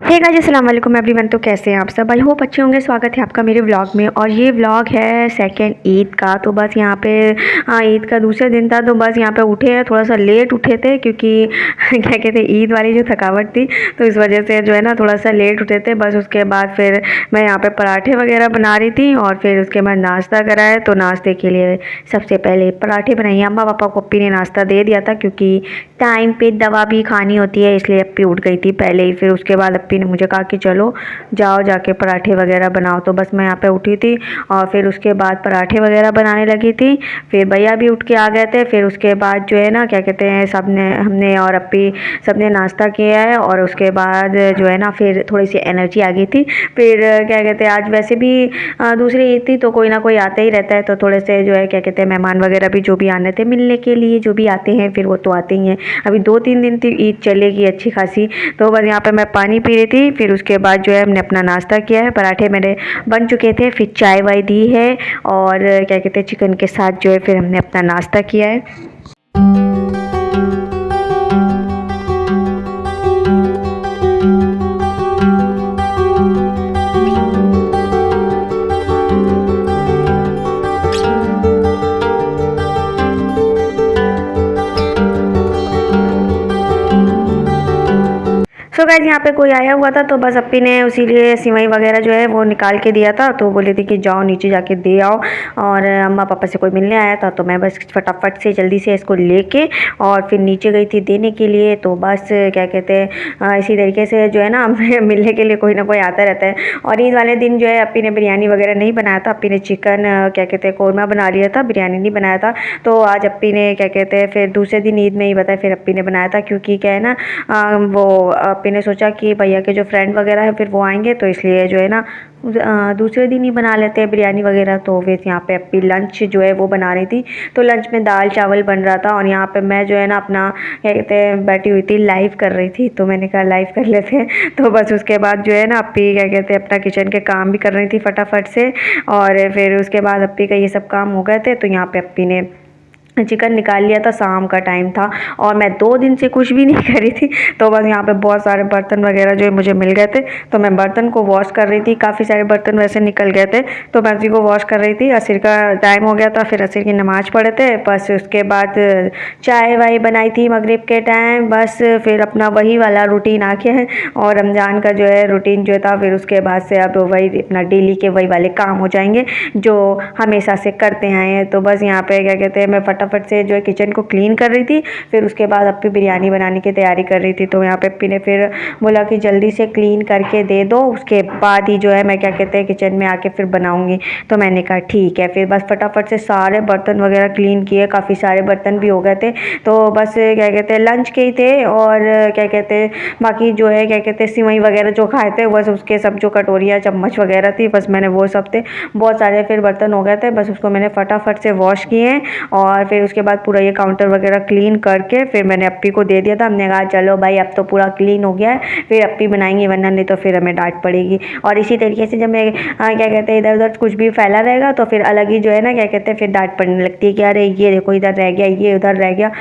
Hey guys, अस्सलाम वालेकुम everyone. तो कैसे हैं आप सब? आई होप अच्छे होंगे। स्वागत है आपका मेरे व्लॉग में। और ये व्लॉग है सेकंड ईद का। तो बस यहाँ पे ईद का दूसरा दिन था, तो बस यहाँ पे उठे हैं, थोड़ा सा लेट उठे थे क्योंकि क्या कहते हैं, ईद वाली जो थकावट थी तो इस वजह से जो है ना थोड़ा सा लेट उठे थे। बस उसके बाद फिर मैं यहाँ पे पराठे वगैरह बना रही थी और फिर उसके बाद नाश्ता कराया। तो नाश्ते के लिए सबसे पहले पराठे बनाइए। अम्मा पापा को अप्पी ने नाश्ता दे दिया था क्योंकि टाइम पे दवा भी खानी होती है, इसलिए अप्पी उठ गई थी पहले ही। फिर उसके बाद अप्पी ने मुझे कहा कि चलो जाओ जाके पराठे वगैरह बनाओ। तो बस मैं यहाँ पे उठी थी और फिर उसके बाद पराठे वगैरह बनाने लगी थी। फिर भैया भी उठ के आ गए थे। फिर उसके बाद जो है ना क्या कहते हैं, सबने हमने और अप्पी सबने नाश्ता किया है। और उसके बाद जो है ना फिर थोड़ी सी एनर्जी आ गई थी। फिर क्या कहते हैं, आज वैसे भी दूसरी ईद थी तो कोई ना कोई आता ही रहता है, तो थोड़े से जो है क्या कहते हैं मेहमान वगैरह भी जो भी आने थे मिलने के लिए, जो भी आते हैं फिर वो तो आते ही हैं। अभी 2-3 दिन थी ईद चलेगी अच्छी खासी। तो बस यहाँ पे मैं पानी पी रही थी। फिर उसके बाद जो है हमने अपना नाश्ता किया है। पराठे मेरे बन चुके थे, फिर चाय वाय दी है और क्या कहते हैं चिकन के साथ जो है फिर हमने अपना नाश्ता किया है। सो गाइस, यहाँ पे कोई आया हुआ था तो बस अप्पी ने उसी लिए सिवई वगैरह जो है वो निकाल के दिया था। तो बोले थे कि जाओ नीचे जाके दे आओ। और अम्मा पापा से कोई मिलने आया था तो मैं बस फटाफट से जल्दी से इसको लेके और फिर नीचे गई थी देने के लिए। तो बस क्या कहते हैं इसी तरीके से जो है ना मिलने के लिए कोई ना कोई आता रहता है। और ईद वाले दिन जो है अप्पी ने बिरयानी वगैरह नहीं बनाया था। अप्पी ने चिकन क्या कहते हैं कौरमा बना लिया था, बिरयानी नहीं बनाया था। तो आज अप्पी ने क्या कहते हैं फिर दूसरे दिन ईद में ही बताया फिर अप्पी ने बनाया था, क्योंकि क्या है ना वो अप्पी ने सोचा कि भैया के जो फ्रेंड वगैरह है फिर वो आएंगे, तो इसलिए जो है ना दूसरे दिन ही बना लेते हैं बिरयानी वगैरह। तो फिर यहाँ पे अप्पी लंच जो है वो बना रही थी। तो लंच में दाल चावल बन रहा था और यहाँ पे मैं जो है ना अपना क्या कहते हैं बैठी हुई थी, लाइव कर रही थी। तो मैंने कहा लाइव कर लेते हैं। तो बस उसके बाद जो है ना अप्पी क्या कहते हैं अपना किचन के काम भी कर रही थी फटाफट से। और फिर उसके बाद अप्पी का ये सब काम हो गए थे। तो यहाँ पे अप्पी ने चिकन निकाल लिया था, शाम का टाइम था और मैं 2 दिन से कुछ भी नहीं करी थी। तो बस यहाँ पे बहुत सारे बर्तन वगैरह जो है मुझे मिल गए थे, तो मैं बर्तन को वॉश कर रही थी। काफ़ी सारे बर्तन वैसे निकल गए थे तो मैं उसी को वॉश कर रही थी। असर का टाइम हो गया था, फिर असर की नमाज़ पढ़े थे। बस उसके बाद चाय वाय बनाई थी मगरिब के टाइम। बस फिर अपना वही वाला रूटीन आ गया है और रमज़ान का जो है रूटीन जो था फिर उसके बाद से अब वही अपना डेली के वही वाले काम हो जाएंगे जो हमेशा से करते आए हैं। तो बस यहाँ पे क्या कहते हैं मैं फटाफट से जो है किचन को क्लीन कर रही थी। फिर उसके बाद अप्पी बिरयानी बनाने की तैयारी कर रही थी। तो यहाँ पे अप्पी ने फिर बोला कि जल्दी से क्लीन करके दे दो, उसके बाद ही जो है मैं क्या कहते हैं किचन में आके फिर बनाऊँगी। तो मैंने कहा ठीक है। फिर बस फटाफट से सारे बर्तन वगैरह क्लीन किए, काफ़ी सारे बर्तन भी हो गए थे। तो बस क्या कहते हैं लंच के ही थे और क्या कहते हैं बाकी जो है क्या कहते हैं सिवई वगैरह जो खाए थे बस उसके सब जो कटोरियाँ चम्मच वगैरह थी बस मैंने वो सब थे, बहुत सारे फिर बर्तन हो गए थे। बस उसको मैंने फटाफट से वॉश किए और फिर उसके बाद पूरा ये काउंटर वगैरह क्लीन करके फिर मैंने अप्पी को दे दिया था। हमने कहा चलो भाई अब तो पूरा क्लीन हो गया है, फिर अप्पी बनाएंगी, वरना नहीं तो फिर हमें डांट पड़ेगी। और इसी तरीके से जब मैं क्या कहते हैं इधर उधर कुछ भी फैला रहेगा तो फिर अलग ही जो है ना क्या कहते हैं फिर डांट पड़ने लगती है कि अरे ये देखो इधर रह गया, ये उधर रह गया।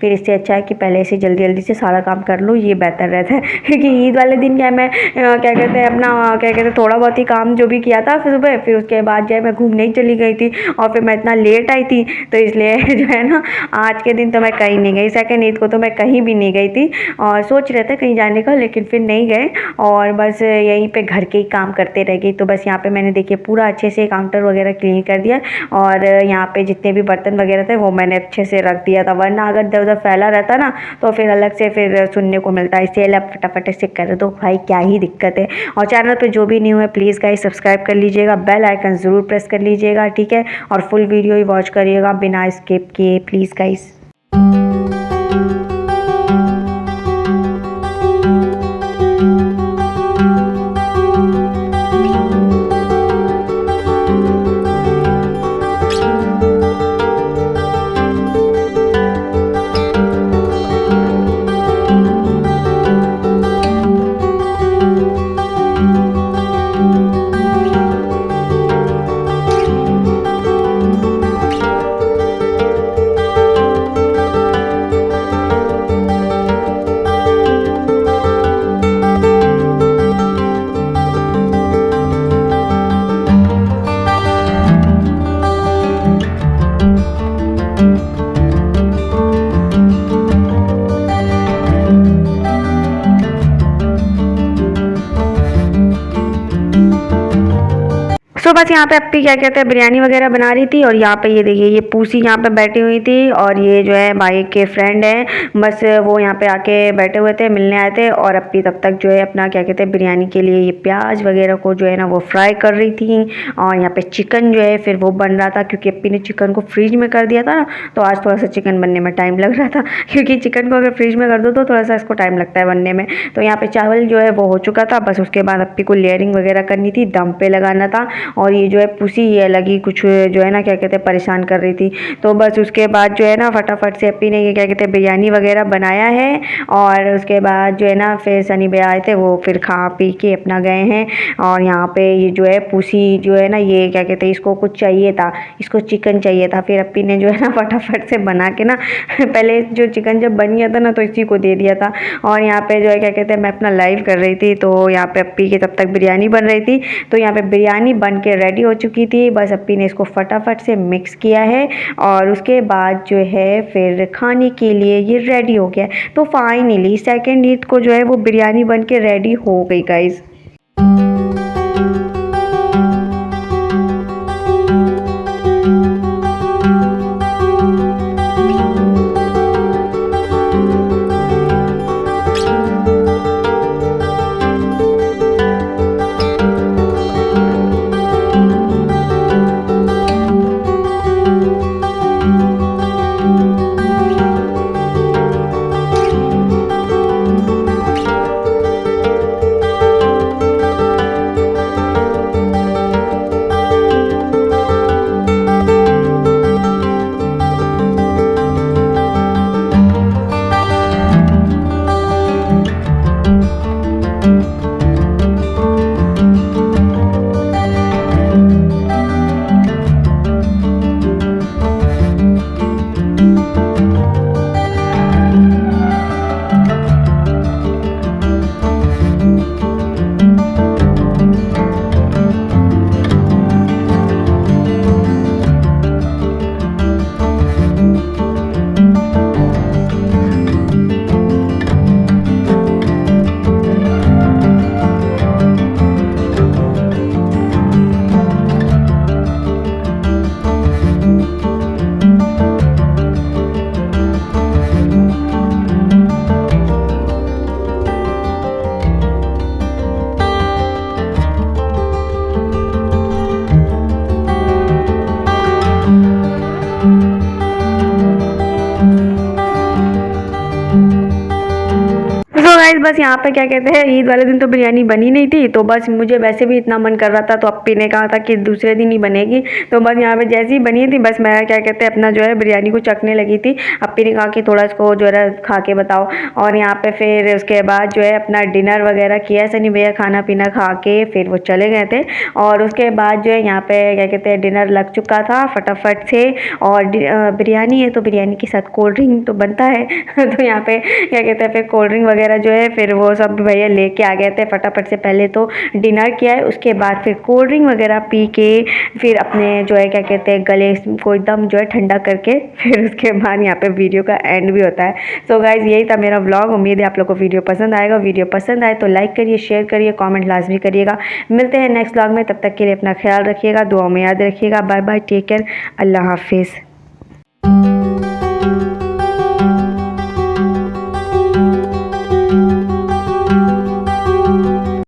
फिर इससे अच्छा है कि पहले से जल्दी जल्दी से सारा काम कर लूँ, ये बेहतर रहता है। क्योंकि ईद वाले दिन क्या है मैं क्या कहते हैं अपना क्या कहते हैं थोड़ा बहुत ही काम जो भी किया था फिर सुबह, फिर उसके बाद जो है मैं घूमने ही चली गई थी और फिर मैं इतना लेट आई थी। तो इसलिए जो है ना आज के दिन तो मैं कहीं नहीं गई, सेकंड ईद को तो मैं कहीं भी नहीं गई थी और सोच रहे थे कहीं जाने का, लेकिन फिर नहीं गए और बस यहीं पे घर के ही काम करते रह गई। तो बस यहाँ पे मैंने देखिए पूरा अच्छे से काउंटर वगैरह क्लीन कर दिया और यहाँ पे जितने भी बर्तन वगैरह थे वो मैंने अच्छे से रख दिया था, वरना अगर इधर उधर फैला रहता ना तो फिर अलग से फिर सुनने को मिलता है। इसलिए अब फटाफट से कर दो भाई, क्या ही दिक्कत है। और चैनल पे जो भी न्यू है प्लीज़ गाइस सब्सक्राइब कर लीजिएगा, बेल आइकन ज़रूर प्रेस कर लीजिएगा, ठीक है। और फुल वीडियो ही वॉच करिएगा बिना स्किप किए प्लीज़ गाइस। तो बस यहाँ पे अप्पी क्या कहते हैं बिरयानी वगैरह बना रही थी और यहाँ पे ये देखिए ये पूसी यहाँ पे बैठी हुई थी और ये जो है भाई के फ्रेंड है, बस वो यहाँ पे आके बैठे हुए थे, मिलने आए थे। और अप्पी तब तक जो है अपना क्या कहते हैं बिरयानी के लिए ये प्याज वगैरह को जो है ना वो फ्राई कर रही थी। और यहाँ पे चिकन जो है फिर वो बन रहा था, क्योंकि अप्पी ने चिकन को फ्रीज में कर दिया था ना, तो आज थोड़ा सा चिकन बनने में टाइम लग रहा था, क्योंकि चिकन को अगर फ्रीज में कर दो तो थोड़ा सा इसको टाइम लगता है बनने में। तो यहाँ पे चावल जो है वो हो चुका था, बस उसके बाद अप्पी को लेयरिंग वगैरह करनी थी, दम पे लगाना था। और ये जो है पुसी ये लगी कुछ जो है ना क्या कहते हैं परेशान कर रही थी। तो बस उसके बाद जो है ना फटाफट से अप्पी ने ये क्या कहते हैं बिरयानी वगैरह बनाया है। और उसके बाद जो है ना फिर सनी भैया आए थे, वो फिर खा पी के अपना गए हैं। और यहाँ पे ये जो है पुसी जो है ना ये क्या कहते हैं इसको कुछ चाहिए था, इसको चिकन चाहिए था। फिर अप्पी ने जो है ना फटाफट से बना के ना पहले जो चिकन जब बन गया था ना तो इसी को दे दिया था। और यहाँ पे जो है क्या कहते हैं मैं अपना लाइव कर रही थी, तो यहाँ पे अप्पी की तब तक बिरयानी बन रही थी। तो यहाँ पे बिरयानी बन के रेडी हो चुकी थी, बस अप्पी ने इसको फटाफट से मिक्स किया है और उसके बाद जो है फिर खाने के लिए ये रेडी हो गया। तो फाइनली सेकंड ईद को जो है वो बिरयानी बन के रेडी हो गई गाइस। गाइस बस यहाँ पे क्या कहते हैं ईद वाले दिन तो बिरयानी बनी नहीं थी, तो बस मुझे वैसे भी इतना मन कर रहा था, तो अप्पी ने कहा था कि दूसरे दिन ही बनेगी। तो बस यहाँ पे जैसी ही बनी थी बस मैं क्या कहते हैं अपना जो है बिरयानी को चखने लगी थी। अप्पी ने कहा कि थोड़ा इसको जो है खा के बताओ। और यहाँ पे फिर उसके बाद जो है अपना डिनर वगैरह किया सनी भैया, खाना पीना खा के फिर वो चले गए थे। और उसके बाद जो है यहाँ पे क्या कहते हैं डिनर लग चुका था फटाफट से। और बिरयानी है तो बिरयानी के साथ कोल्ड ड्रिंक तो बनता है तो यहाँ पे क्या कहते हैं फिर कोल्ड ड्रिंक वगैरह जो है फिर वो सब भैया लेके आ गए थे फटाफट से। पहले तो डिनर किया है, उसके बाद फिर कोल्ड ड्रिंक वगैरह पी के फिर अपने जो है क्या कहते हैं गले को एकदम जो है ठंडा करके फिर उसके बाद यहाँ पे वीडियो का एंड भी होता है। सो गाइज यही था मेरा व्लॉग। उम्मीद है आप लोग को वीडियो पसंद आएगा। वीडियो पसंद आए तो लाइक करिए, शेयर करिए, कॉमेंट लाजमी करिएगा। मिलते हैं नेक्स्ट व्लॉग में, तब तक के लिए अपना ख्याल रखिएगा, दुआ में याद रखिएगा। बाय बाय, टेक केयर, अल्लाह हाफिज़।